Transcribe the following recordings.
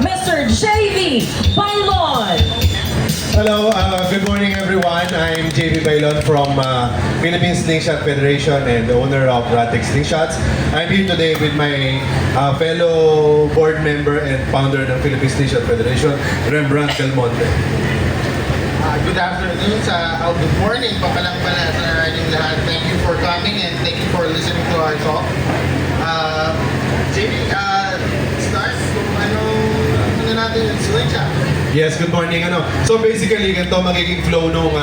Mr. JV Bailon. Hello, good morning everyone. I'm JB Bailon from Philippine Slingshot Federation and the owner of Ratex Slingshots. I'm here today with my fellow board member and founder ng Philippine Slingshot Federation, Rembrandt Del Monte. Good afternoon good morning pa palang pala sa inyong lahat. Thank you for coming and thank you for listening to our talk. JB, start kung ano natin yung slingshot. Yes, good morning. So basically, ganito magiging flow nung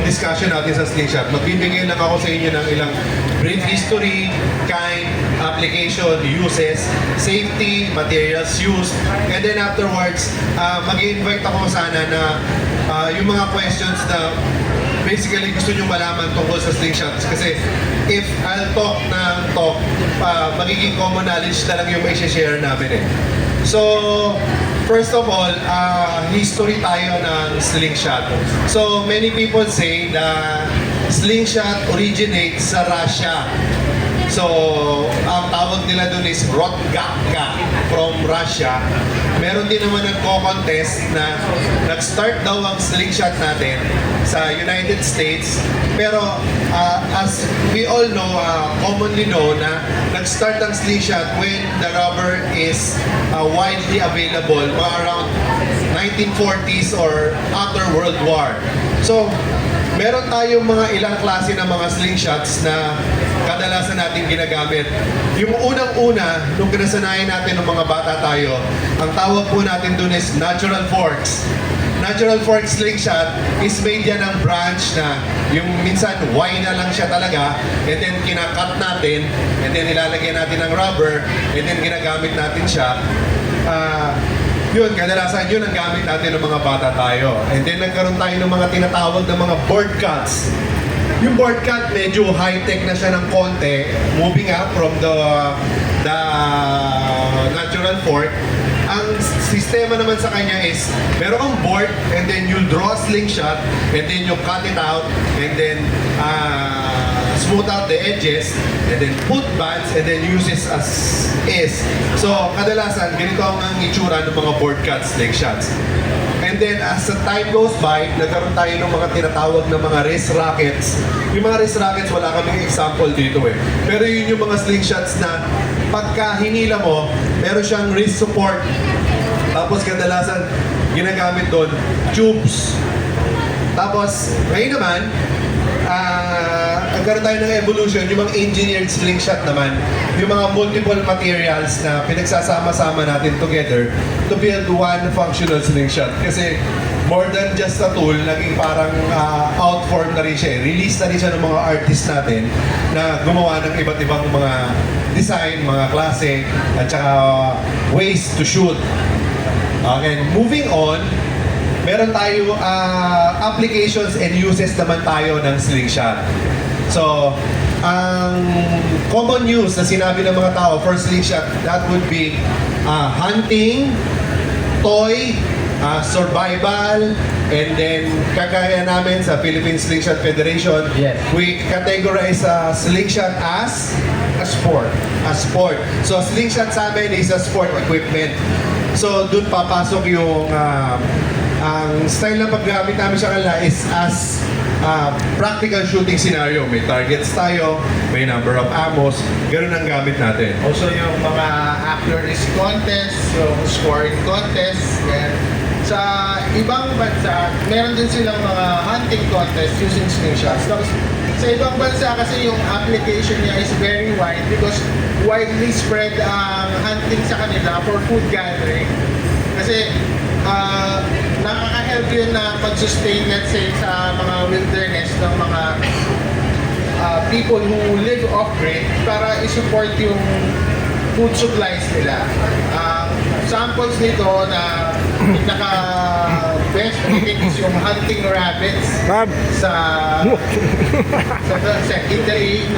discussion natin sa Slingshot. Magbibigay lang ako sa inyo ng ilang brief history, kind, application, uses, safety, materials used, and then afterwards, mag-invite ako sana na yung mga questions na basically gusto nyo malaman tungkol sa Slingshots. Kasi if I'll talk ng talk, magiging common knowledge na lang yung may share namin eh. So, first of all, history tayo ng Slingshot. So, many people say na Slingshot originates sa Russia. So, ang tawag nila dun is Rotgatka from Russia. Meron din naman nagko-contest na nag-start daw ang Slingshot natin sa United States. Pero as we all know, commonly know na nag-start ang Slingshot when the rubber is widely available around 1940s or after World War. So, meron tayong mga ilang klase ng mga slingshots na kadalasan natin ginagamit. Yung unang-una, nung kinasanayan natin ng mga bata tayo, ang tawag po natin dun is natural forks. Natural fork slingshot is made yan ng branch na yung minsan Y na lang siya talaga, and then kinakat natin, and then nilalagyan natin ng rubber, and then ginagamit natin siya. Yun, kadalasan yun ang gamit natin ng mga bata tayo. And then nagkaroon tayo ng mga tinatawag na mga board cuts. Yung board cut, medyo high-tech na siya ng konti, moving up from the natural fork. Ang sistema naman sa kanya is, meron kang board, and then you draw a slingshot, and then you cut it out, and then smooth out the edges, and then put bands, and then use it as is. So, kadalasan, ganito ang itsura ng mga board cut slingshots. And then, as the time goes by, nagkaroon tayo ng mga tinatawag na mga wrist rockets. Yung mga wrist rockets, wala kaming example dito eh. Pero yun yung mga slingshots na pagka hinila mo, meron siyang wrist support. Tapos kadalasan, ginagamit doon, tubes. Tapos, ngayon naman, nagkaroon tayo ng evolution, yung mga engineered slingshot naman, yung mga multiple materials na pinagsasama-sama natin together to build one functional slingshot. Kasi more than just a tool, naging parang outform na rin siya. Release na rin siya ng mga artists natin na gumawa ng iba't ibang mga design, mga klase, at saka ways to shoot. Okay, moving on, meron tayo applications and uses naman tayo ng slingshot. So, ang common use na sinabi ng mga tao for slingshot, that would be hunting, toy, survival, and then kagaya namin sa Philippine Slingshot Federation, Yes. we categorize slingshot as A sport. a sport. So, slingshot sa amin is a sport equipment. So, dun papasok yung ang style ng paggamit namin sa kanila is as practical shooting scenario. May targets tayo, may number of ammos, ganun ang gamit natin. Also yung mga accuracy contest, yung scoring contest, and sa ibang bansa, meron din silang mga hunting contest using slingshots. Tapos sa ibang bansa kasi yung application niya is very wide because widely spread ang hunting sa kanila for food gathering. Kasi nakaka-help yun na pag-sustain, let's say, sa mga wilderness ng mga people who live off-grid para i-support yung food supplies nila. Samples nito na pinaka-best I think is yung hunting rabbits sa Italy,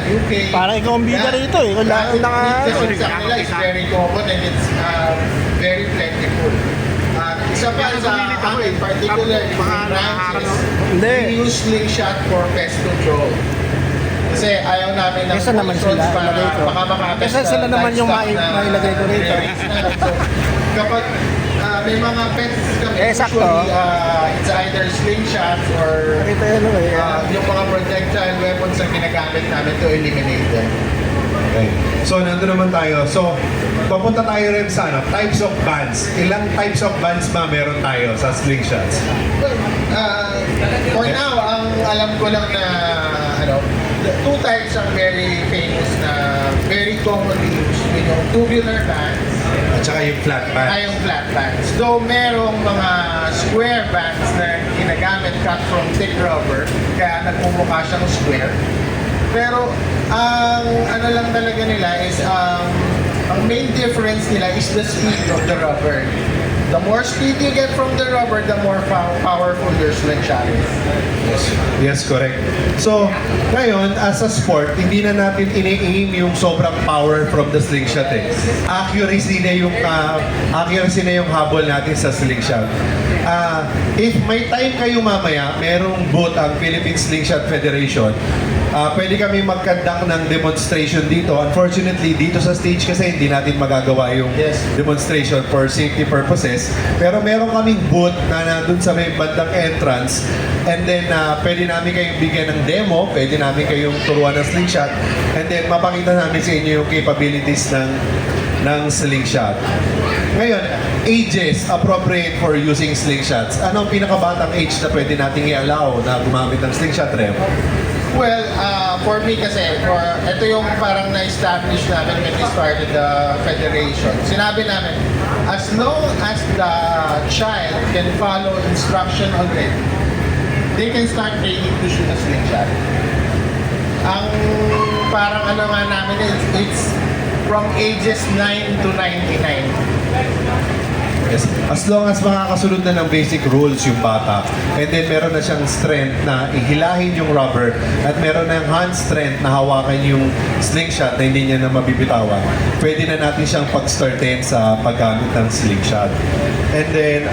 UK. Parang ikaw ang bida rito eh. Kung Kasi naka... sa kanila is very common and it's very plentiful. Isa pa sa akin, particular yung branches, Hindi. we use slingshot for pest control. Kasi ayaw namin ng Kesa naman poisons sila para ilagay ko. baka makapest Kesa sila naman yung livestock na mailagay ko rito. release na. So, kapag may mga pets kami, sakto. usually, it's either slingshots or Nakita yan o eh. yung mga projectile weapons na ginagamit namin to eliminate them. Okay. So, nandun naman tayo. So, papunta tayo rin sa types of bands. Ilang types of bands ba meron tayo sa slingshots? Well, for now, ang alam ko lang na the two types are very famous na very commonly used. Yung tubular bands At saka yung flat band. ay yung flat bands. Though merong mga square bands na ginagamit cut from thick rubber, kaya nagmumukha siyang square. Pero ang ano lang talaga nila is ang main difference nila is the speed of the rubber. The more speed you get from the rubber, the more powerful your slingshot is. Yes, correct. So, ngayon, as a sport, hindi na natin ini-aim yung sobrang power from the slingshot eh. Accuracy na yung habol natin sa slingshot. If may time kayo mamaya, merong booth ang Philippine Slingshot Federation. Pwede kami mag-conduct ng demonstration dito. Unfortunately, dito sa stage kasi hindi natin magagawa yung Yes. demonstration for safety purposes. Pero meron kaming booth na nandun sa may bandang entrance. And then, pwede namin kayong bigyan ng demo. Pwede namin kayong turuan ng slingshot. And then, mapakita namin sa inyo yung capabilities ng slingshot. Ngayon, ages appropriate for using slingshots. Ano ang pinakabatang age na pwede nating i-allow na gumamit ng slingshot, Rem? Well, for me kasi, ito yung parang na-establish namin when we started the federation. Sinabi namin, as long as the child can follow instruction already, they can start training to shoot a slingshot. Ang parang ano nga namin, it's from ages 9 to 99. Yes. As long as makakasunod na ng basic rules yung bata, and then meron na siyang strength na ihilahin yung rubber, at meron na yung hand strength na hawakan yung slingshot na hindi niya na mabibitawan, pwede na natin siyang pag-startin sa paggamit ng slingshot. And then,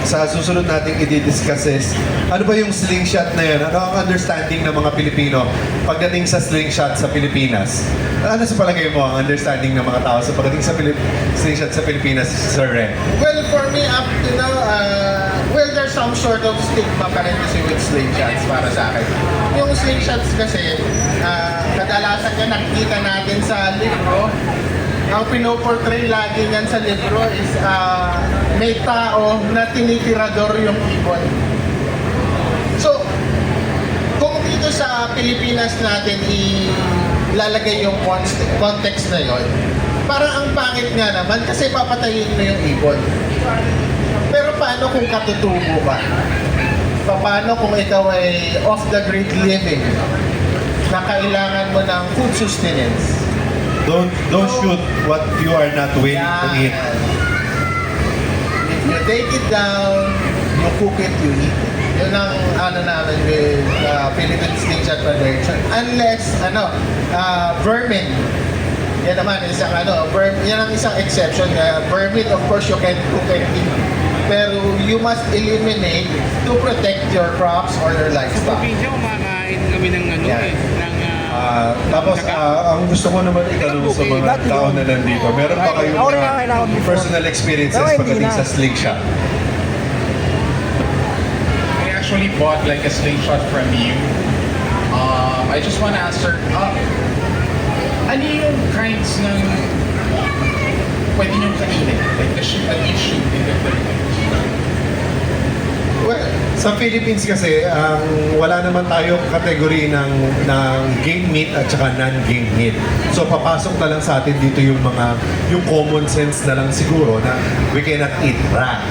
sa susunod nating i-discuss is, ano ba yung slingshot na yun? Ano ang understanding ng mga Pilipino pagdating sa slingshot sa Pilipinas? Ano sa palagay mo ang understanding ng mga tao sa pagdating sa slingshot sa Pilipinas, Sir Ren? Well, for me, up to now, there's some sort of stigma pa rin kasi with slingshots para sa akin. Yung slingshots kasi, kadalasan yan nakikita natin sa libro. Ang pinoportray lagi niyan sa libro is may tao na tinitirador yung ibon. So, kung dito sa Pilipinas natin ilalagay yung context na yon, parang ang pangit nga naman kasi papatayin mo yung ibon. Pero paano kung katutubo ka? Paano kung ikaw ay off-the-grid living na kailangan mo ng food sustenance? Don't shoot what you are not willing to eat. If you take it down, you cook it, you eat it. Yun ang ano namin with Philippine Slingshot Federation. Unless, vermin. Yan naman, yan ang isang exception. Vermin, of course, you can cook and eat. Pero you must eliminate to protect your crops or your livestock. Probinsya, kumakain kami ng Tapos, ang gusto ko naman itanong sa mga tao na nandito, meron ba kayong Ako rin nga kailangan before. personal experiences No, hindi pagdating na. sa slingshot? I actually bought like a slingshot from you. I just want to ask sir, ano yung kinds ng pwede nyo kainin? Like the shoot that you shoot in the Philippines? Well, sa Philippines kasi, wala naman tayong kategory ng game meat at saka non-game meat. So, papasok na lang sa atin dito yung common sense na lang siguro na we cannot eat rat.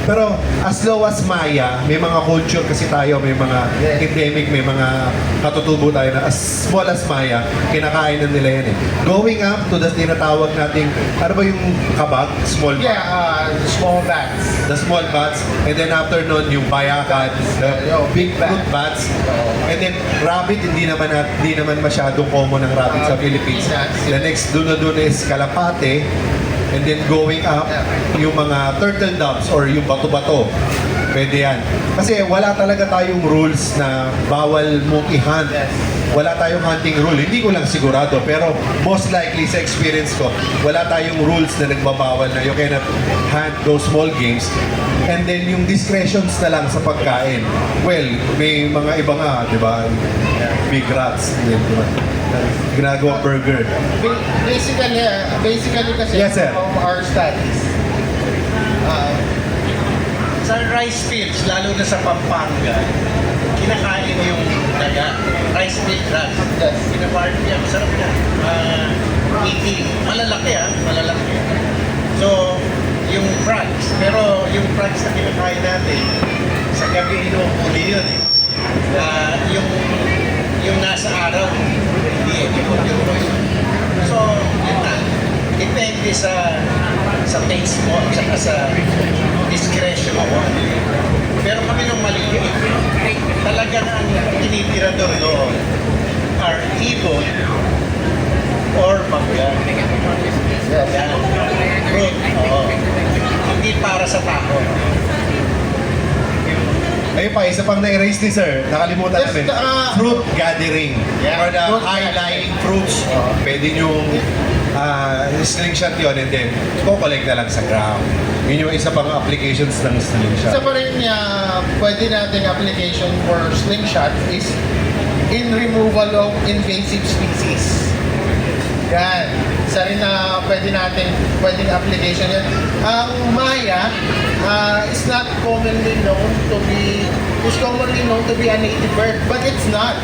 Pero as low as Maya, may mga culture kasi tayo, may mga endemic, may mga katutubo tayo na as small as Maya, kinakain na nila yan eh. Going up to the tinatawag nating, ano ba yung kabag? Small bag? Yeah, small bats. The small bats, and then after nun, yung bayakat, the big fruit bats, and then rabbit, hindi naman masyadong common ang rabbit sa Philippines. The next doon is kalapate, And then going up, yung mga turtle doves or yung bato-bato. Pwede yan. Kasi wala talaga tayong rules na bawal mong i-hunt. Wala tayong hunting rule. Hindi ko lang sigurado. Pero most likely sa experience ko, wala tayong rules na nagbabawal na you cannot hunt those small games. And then yung discretions na lang sa pagkain. Well, may mga iba nga, di ba? Big rats. Di ba? Ginagawa burger. Basically kasi Yes, sir. from our studies, Sa rice fields, lalo na sa Pampanga, kinakain yung daga. Rice field rats. Yes. Pinabarbecue yan. Masarap yan. Eating. Malalaki malalaki. So, yung frogs. Pero yung frogs na kinakain natin, sa gabi inuuli yun eh. Yung nasa araw, hindi yung So, yun na. Depende sa taste mo at saka sa discretion mo. Pero kami nung maliit, talagang ang tinitirador doon are ibon or mangga. Yan. Fruit. Oo. Hindi para sa tao. Ayun pa, isa pang na-erase ni sir. Nakalimutan Yes, namin. Fruit gathering. Yeah. For the Fruit high-lying fruits. Pwede nyo slingshot yun and then kukolect na lang sa ground. Yun yung isa pang applications ng slingshot. isa pa rin pwede nating application for slingshot is in removal of invasive species. Yan. Isa rin na pwedeng application yan. Ang Maya is commonly known to be a native bird, but it's not.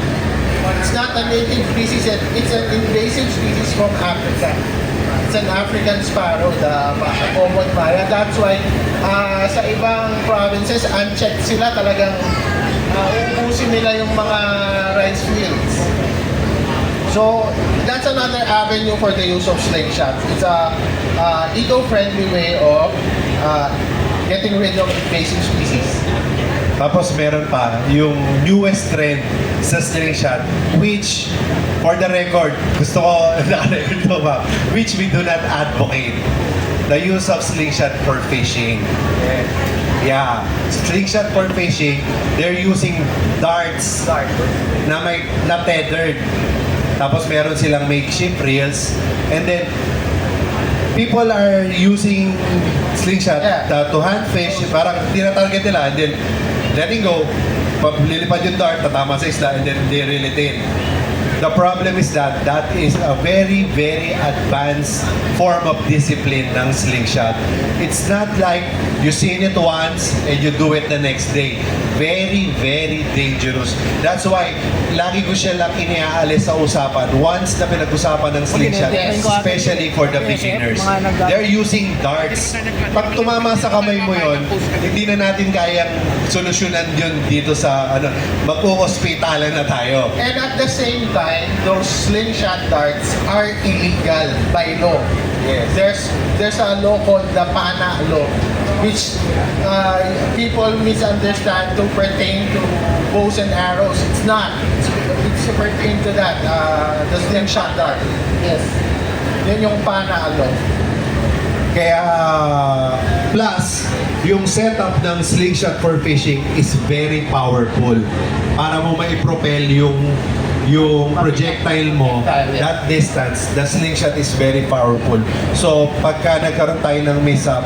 It's not a native species. It's an invasive species from Africa. It's an African sparrow, the common Maya. That's why sa ibang provinces, unchecked sila talagang uubusin nila yung mga rice fields. So, that's another avenue for the use of slingshots. It's a eco-friendly way of getting rid of invasive species. Tapos meron pa yung newest trend sa slingshot, which, for the record, gusto ko naka-record to ba, which we do not advocate. The use of slingshot for fishing. Yeah. Slingshot for fishing, they're using darts na tethered. Tapos meron silang makeshift reels. And then, people are using slingshot to hunt fish. Parang tinatarget nila and then letting go. Lilipad yung dart, tatama sa isla, and then they reel it in. The problem is that is a very, very advanced form of discipline ng slingshot. It's not like you seen it once and you do it the next day. Very, very dangerous. That's why, lagi ko siya lang iniaalis sa usapan once na pinag-usapan ng slingshot, especially for the beginners. They're using darts. Pag tumama sa kamay mo yon, hindi na natin kayang solusyonan yun dito sa, mag-u-hospitalan na tayo. And at the same time, those slingshot darts are illegal by law. Yes. There's a law called the PANA law, which people misunderstand to pertain to bows and arrows. It's not. It's pertain to that, the slingshot dart. Yes. Yun yung PANA law. Kaya, plus, yung setup ng slingshot for fishing is very powerful. Para mo mai-propel yung projectile mo, that distance, the slingshot is very powerful. So, pagka nagkaroon tayo ng mishap,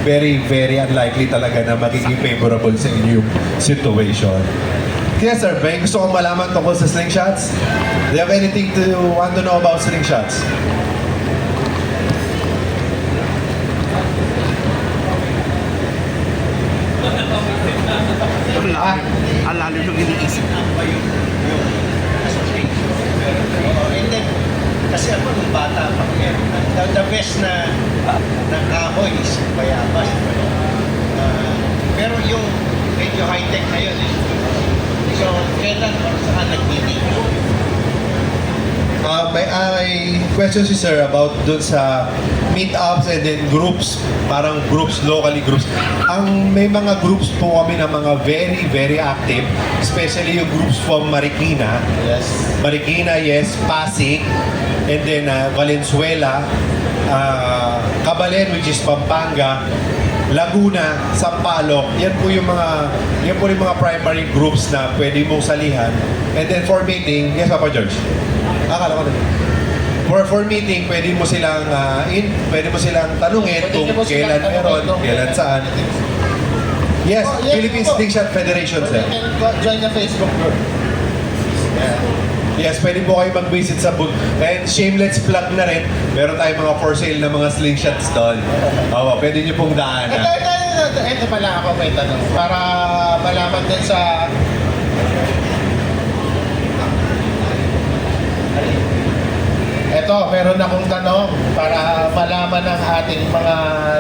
very, very unlikely talaga na magiging favorable sa inyo yung situation. Yes, sir. May gusto kong malaman tungkol sa slingshots? Do you have anything to want to know about slingshots? Lalo nung iniisip ko. And then, kasi ako nung bata pa, the best na kahoy is bayabas. Pero yung medyo high-tech na yun eh. So, kailan o saan nagtitigo? May question si sir about dun sa meetups and then groups, parang groups, locally groups. May mga groups po kami na mga very, very active, especially yung groups from Marikina. Yes. Marikina, yes, Pasig, and then Valenzuela, Cabalen, which is Pampanga, Laguna, Sampaloc. Yan po yung mga primary groups na pwede mong salihan. And then for meeting, yes, Papa George. Akala ko din. For meeting, pwede mo silang tanungin Pwede kung mo silang kailan meron, tanungin, kailan saan. Yes, Oh, yes, Philippine po. Slingshot Federation, You sir. can join the Facebook group. Yeah. Yes, pwede po kayo mag-visit sa booth. And shameless plug na rin, meron tayong mga for sale na mga slingshots doon. Oo, pwede nyo pong daanan. Ito pala ako may tanong. Para malaman din sa... Ito, meron akong tanong para malaman ng ating mga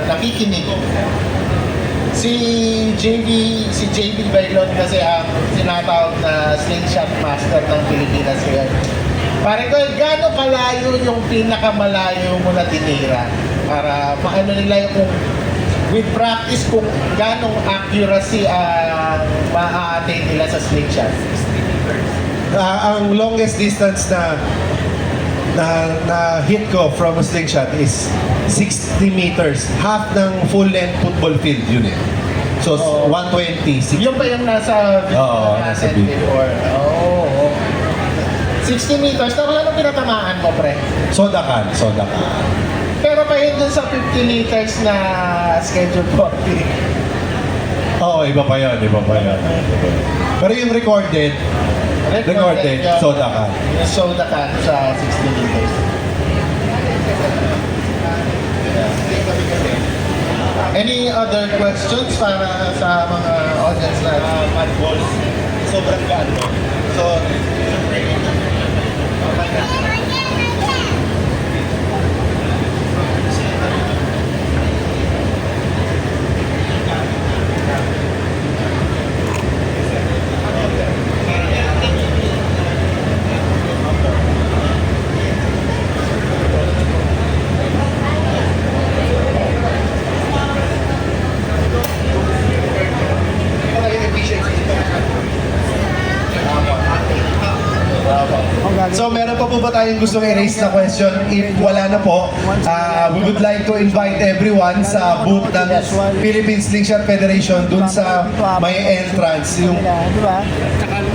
nakikinig. Si JB Bailon kasi ang sinatawag na slingshot master ng Pilipinas ngayon. Pare ko, gaano kalayo yung pinakamalayo mo na tinira? Para maano nila yung with practice kung gaano accuracy ang ma-attain nila sa slingshot. Ang longest distance na hit ko from a slingshot is 60 meters. Half ng full length football field yun eh. So, Oh. 120. Yung ba yung nasa video Oo, nasa natin video. before? Oo. 60 meters. Tapos anong pinatamaan mo, pre? Soda can. Pero pa yun dun sa 50 meters na schedule 40. Oo, iba pa yun. Pero yung recorded, yun. soda can. Yung soda can sa 60 meters. Any other questions para sa mga audience natin? Mad balls. Sobrang gaano. So, So meron pa po ba tayong gustong i-raise na question? If wala na po, we would like to invite everyone sa booth ng Philippine Slingshot Federation dun sa may entrance, yung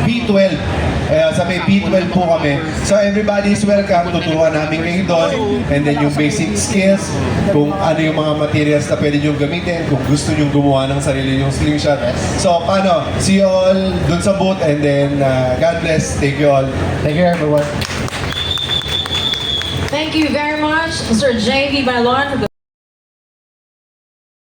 B12. Sa may B12 po kami. So everybody is welcome. Tuturuan namin kayo doon. And then yung basic skills, kung ano yung mga materials na pwede nyo gamitin, kung gusto nyo gumawa ng sarili yung slingshot. So paano? See you all dun sa booth and then God bless. Thank you all. Thank you, everyone. Thank you very much, Mr. J.V. Bailon.